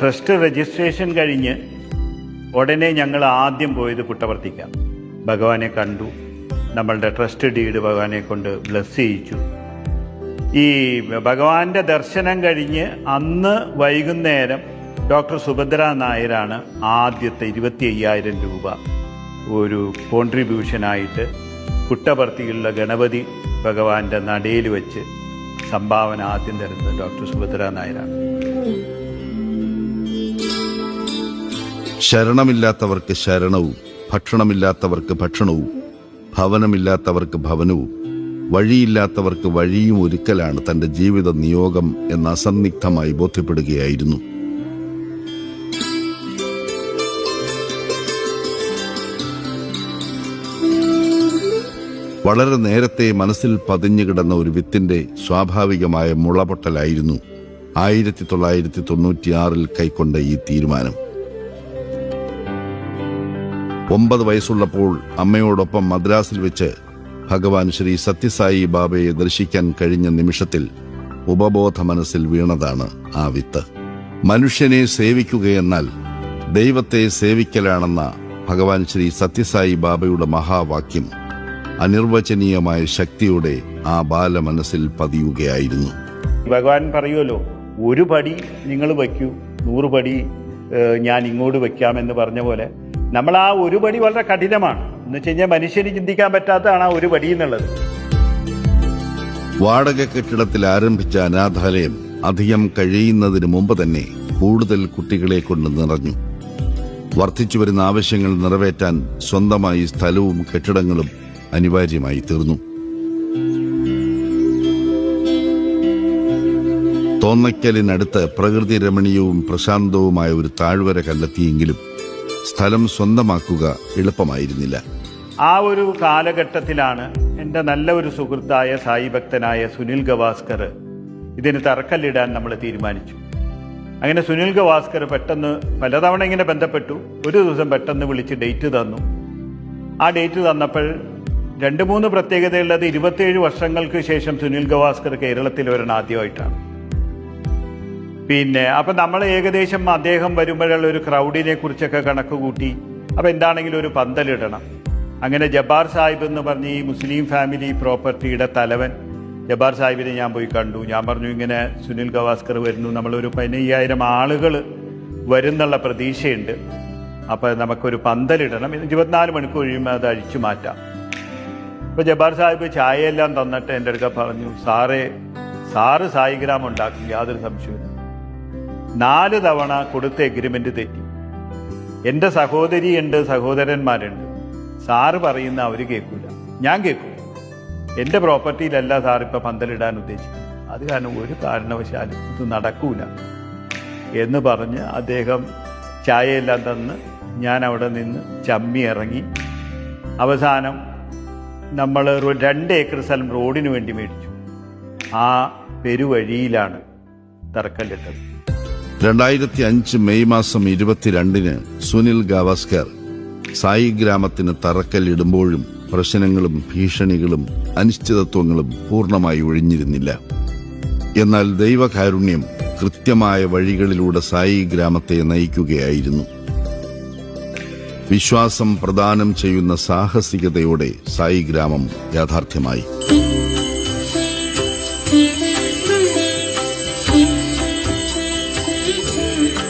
Trust registration കഴിഞ്ഞ് ഉടനെ ഞങ്ങൾ ആദ്യം പോയത് പുട്ടപർത്തിക്കാണ്. ഭഗവാനെ കണ്ടു, നമ്മളുടെ ട്രസ്റ്റ് ഡീഡ് ഭഗവാനെ കൊണ്ട് ബ്ലെസ് ചെയ്യിച്ചു. ഈ ഭഗവാന്റെ ദർശനം കഴിഞ്ഞ് അന്ന് വൈകുന്നേരം ഡോക്ടർ സുഭദ്ര നായരാണ് ആദ്യത്തെ 25,000 രൂപ ഒരു കോൺട്രിബ്യൂഷനായിട്ട് പുട്ടപർത്തിയുള്ള ഗണപതി ഭഗവാന്റെ നടയിൽ വെച്ച് സംഭാവന ആദ്യം തരുന്നത് ഡോക്ടർ സുഭദ്ര നായരാണ്. ശരണമില്ലാത്തവർക്ക് ശരണവും, ഭക്ഷണമില്ലാത്തവർക്ക് ഭക്ഷണവും, ഭവനമില്ലാത്തവർക്ക് ഭവനവും, വഴിയില്ലാത്തവർക്ക് വഴിയും ഒരുക്കലാണ് തന്റെ ജീവിത നിയോഗം എന്ന് അസന്നിഗ്ധമായി ബോധ്യപ്പെടുകയായിരുന്നു. വളരെ നേരത്തെ മനസ്സിൽ പതിഞ്ഞുകിടന്ന ഒരു വിത്തിന്റെ സ്വാഭാവികമായ മുളപൊട്ടലായിരുന്നു 1996 കൈക്കൊണ്ട ഈ തീരുമാനം. 9 വയസ്സുള്ളപ്പോൾ അമ്മയോടൊപ്പം മദ്രാസിൽ വെച്ച് ഭഗവാൻ ശ്രീ സത്യസായി ബാബയെ ദർശിക്കാൻ കഴിഞ്ഞ നിമിഷത്തിൽ ഉപബോധ മനസ്സിൽ വീണതാണ് ആ വിത്ത്. മനുഷ്യനെ സേവിക്കുകയെന്നാൽ ദൈവത്തെ സേവിക്കലാണെന്ന ഭഗവാൻ ശ്രീ സത്യസായി ബാബയുടെ മഹാവാക്യം അനിർവചനീയമായ ശക്തിയോടെ ആ ബാലമനസ്സിൽ പതിയുകയായിരുന്നു. ഭഗവാൻ പറയുമല്ലോ, ഒരു പടി നിങ്ങൾ വയ്ക്കൂ, 100 പടി ഞാൻ ഇങ്ങോട്ട് വയ്ക്കാമെന്ന് പറഞ്ഞ പോലെ നമ്മൾ ആ ഒരു പടി വളരെ കഠിനമാണ്. എന്ന് വെച്ച് കഴിഞ്ഞാൽ മനുഷ്യന് ചിന്തിക്കാൻ പറ്റാത്തതാണ് ആ ഒരു പടി എന്നുള്ളത്. വാടക കെട്ടിടത്തിൽ ആരംഭിച്ച അനാഥാലയം അധികം കഴിയുന്നതിന് മുമ്പ് തന്നെ കൂടുതൽ കുട്ടികളെ കൊണ്ട് നിറഞ്ഞു. വർദ്ധിച്ചുവരുന്ന ആവശ്യങ്ങൾ നിറവേറ്റാൻ സ്വന്തമായി സ്ഥലവും കെട്ടിടങ്ങളും അനിവാര്യമായി തീർന്നു. തോന്നയ്ക്കലിനടുത്ത് പ്രകൃതി രമണീയവും പ്രശാന്തവുമായ ഒരു താഴ്വര കണ്ടെത്തിയെങ്കിലും സ്ഥലം സ്വന്തമാക്കുക എളുപ്പമായിരുന്നില്ല. ആ ഒരു കാലഘട്ടത്തിലാണ് എൻ്റെ നല്ല ഒരു സുഹൃത്തായ സായി ഭക്തനായ സുനിൽ ഗവാസ്കർ ഇതിന് തറക്കല്ലിടാൻ നമ്മൾ തീരുമാനിച്ചു. അങ്ങനെ സുനിൽ ഗവാസ്കർ പെട്ടെന്ന് പലതവണ ഇങ്ങനെ ബന്ധപ്പെട്ടു. ഒരു ദിവസം പെട്ടെന്ന് വിളിച്ച് ഡേറ്റ് തന്നു. ആ ഡേറ്റ് തന്നപ്പോൾ 2-3 പ്രത്യേകതയുള്ളത്. 27 വർഷങ്ങൾക്ക് ശേഷം സുനിൽ ഗവാസ്കർ കേരളത്തിൽ വരണം ആദ്യമായിട്ടാണ്. അപ്പം നമ്മൾ ഏകദേശം അദ്ദേഹം വരുമ്പോഴുള്ള ഒരു ക്രൗഡിനെ കുറിച്ചൊക്കെ കണക്ക് കൂട്ടി. അപ്പം എന്താണെങ്കിലും ഒരു പന്തലിടണം. അങ്ങനെ ജബ്ബാർ സാഹിബ് എന്ന് പറഞ്ഞ് ഈ മുസ്ലിം ഫാമിലി പ്രോപ്പർട്ടിയുടെ തലവൻ ജബ്ബാർ സാഹിബിനെ ഞാൻ പോയി കണ്ടു. ഞാൻ പറഞ്ഞു, ഇങ്ങനെ സുനിൽ ഗവാസ്കർ വരുന്നു, നമ്മളൊരു 15,000 ആളുകൾ വരുന്നുള്ള പ്രതീക്ഷയുണ്ട്, അപ്പം നമുക്കൊരു പന്തലിടണം, 24 മണിക്കൂർ കഴിയുമ്പോൾ അത് അഴിച്ചു മാറ്റാം. അപ്പോൾ ജബ്ബാർ സാഹിബ് ചായയെല്ലാം തന്നിട്ട് എൻ്റെ അടുക്ക പറഞ്ഞു, സാറ് സായിഗ്രാമം ഉണ്ടാക്കും, യാതൊരു സംശയവും. 4 തവണ കൊടുത്ത എഗ്രിമെന്റ് തെറ്റി. എൻ്റെ സഹോദരിയുണ്ട്, സഹോദരന്മാരുണ്ട്. സാറ് പറയുന്ന അവർ കേൾക്കൂല, ഞാൻ കേൾക്കും. എൻ്റെ പ്രോപ്പർട്ടിയിലല്ല സാർ ഇപ്പം പന്തലിടാൻ ഉദ്ദേശിക്കുന്നത്. അത് കാരണം ഒരു കാരണവശാലും ഇത് നടക്കൂല എന്ന് പറഞ്ഞ് അദ്ദേഹം ചായയെല്ലാം തന്ന് ഞാൻ അവിടെ നിന്ന് ചമ്മി ഇറങ്ങി. അവസാനം നമ്മൾ 2 ഏക്കർ സ്ഥലം റോഡിന് വേണ്ടി മേടിച്ചു. ആ പെരുവഴിയിലാണ് തറക്കല്ലിട്ടത്. 2005 മെയ് മാസം 22 സുനിൽ ഗവാസ്കർ സായി ഗ്രാമത്തിന് തറക്കല്ലിടുമ്പോഴും പ്രശ്നങ്ങളും ഭീഷണികളും അനിശ്ചിതത്വങ്ങളും പൂർണ്ണമായി ഒഴിഞ്ഞിരുന്നില്ല. എന്നാൽ ദൈവകാരുണ്യം കൃത്യമായ വഴികളിലൂടെ സായി ഗ്രാമത്തെ നയിക്കുകയായിരുന്നു. വിശ്വാസം പ്രദാനം ചെയ്യുന്ന സാഹസികതയോടെ സായി ഗ്രാമം യാഥാർത്ഥ്യമായി.